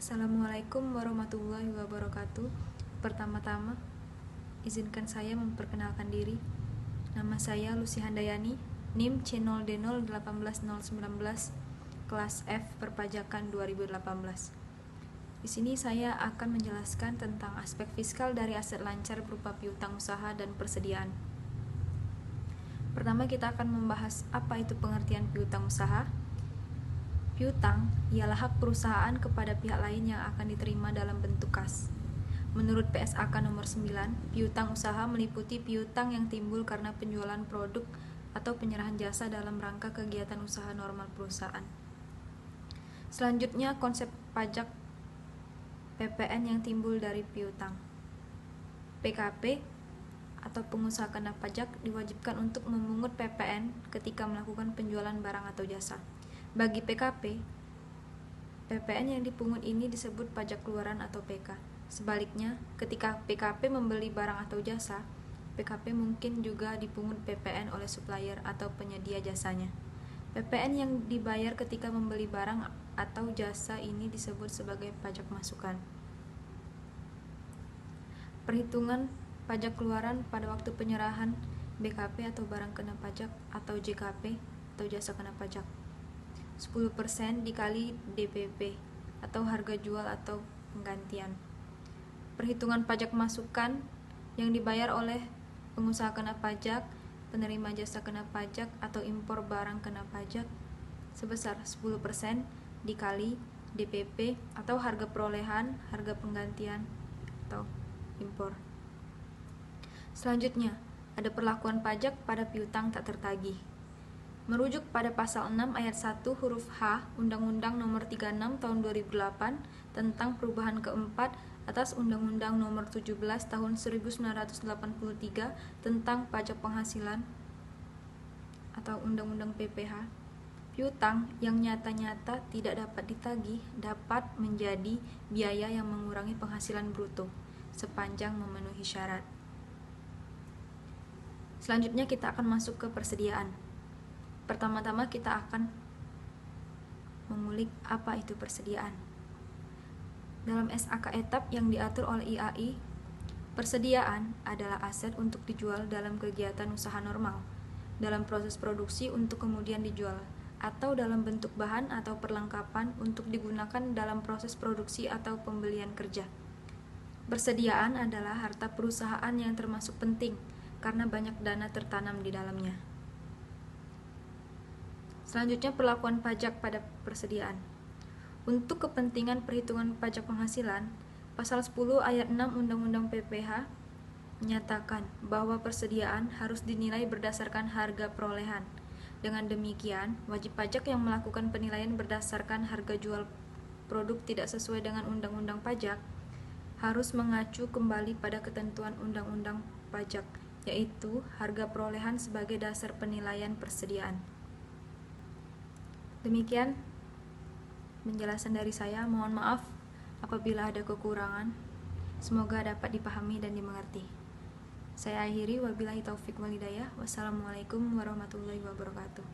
Assalamualaikum warahmatullahi wabarakatuh. Pertama-tama, izinkan saya memperkenalkan diri. Nama saya Lucy Handayani, NIM C0D018019, kelas F Perpajakan 2018. Di sini saya akan menjelaskan tentang aspek fiskal dari aset lancar berupa piutang usaha dan persediaan. Pertama, kita akan membahas apa itu pengertian piutang usaha. Piutang ialah hak perusahaan kepada pihak lain yang akan diterima dalam bentuk kas. Menurut PSAK nomor 9, piutang usaha meliputi piutang yang timbul karena penjualan produk atau penyerahan jasa dalam rangka kegiatan usaha normal perusahaan. Selanjutnya, konsep pajak PPN yang timbul dari piutang. PKP atau pengusaha kena pajak diwajibkan untuk memungut PPN ketika melakukan penjualan barang atau jasa. Bagi PKP, PPN yang dipungut ini disebut pajak keluaran atau PK. Sebaliknya, ketika PKP membeli barang atau jasa, PKP mungkin juga dipungut PPN oleh supplier atau penyedia jasanya. PPN yang dibayar ketika membeli barang atau jasa ini disebut sebagai pajak masukan. Perhitungan pajak keluaran pada waktu penyerahan BKP atau barang kena pajak atau JKP atau jasa kena pajak. 10% dikali DPP atau harga jual atau penggantian. Perhitungan pajak masukan yang dibayar oleh pengusaha kena pajak, penerima jasa kena pajak atau impor barang kena pajak sebesar 10% dikali DPP atau harga perolehan, harga penggantian atau impor. Selanjutnya, ada perlakuan pajak pada piutang tak tertagih. Merujuk pada pasal 6 ayat 1 huruf H Undang-Undang Nomor 36 Tahun 2008 tentang perubahan keempat atas Undang-Undang Nomor 17 Tahun 1983 tentang pajak penghasilan atau Undang-Undang PPH. Piutang yang nyata-nyata tidak dapat ditagih dapat menjadi biaya yang mengurangi penghasilan bruto sepanjang memenuhi syarat. Selanjutnya kita akan masuk ke persediaan. Pertama-tama kita akan mengulik apa itu persediaan. Dalam SAK etap yang diatur oleh IAI, persediaan adalah aset untuk dijual dalam kegiatan usaha normal, dalam proses produksi untuk kemudian dijual, atau dalam bentuk bahan atau perlengkapan untuk digunakan dalam proses produksi atau pembelian kerja. Persediaan adalah harta perusahaan yang termasuk penting karena banyak dana tertanam di dalamnya. Selanjutnya, perlakuan pajak pada persediaan. Untuk kepentingan perhitungan pajak penghasilan, pasal 10 ayat 6 Undang-Undang PPH menyatakan bahwa persediaan harus dinilai berdasarkan harga perolehan. Dengan demikian, wajib pajak yang melakukan penilaian berdasarkan harga jual produk tidak sesuai dengan undang-undang pajak harus mengacu kembali pada ketentuan undang-undang pajak, yaitu harga perolehan sebagai dasar penilaian persediaan. Demikian penjelasan dari saya. Mohon maaf apabila ada kekurangan. Semoga dapat dipahami dan dimengerti. Saya akhiri, wabillahi taufik wal hidayah. Wassalamualaikum warahmatullahi wabarakatuh.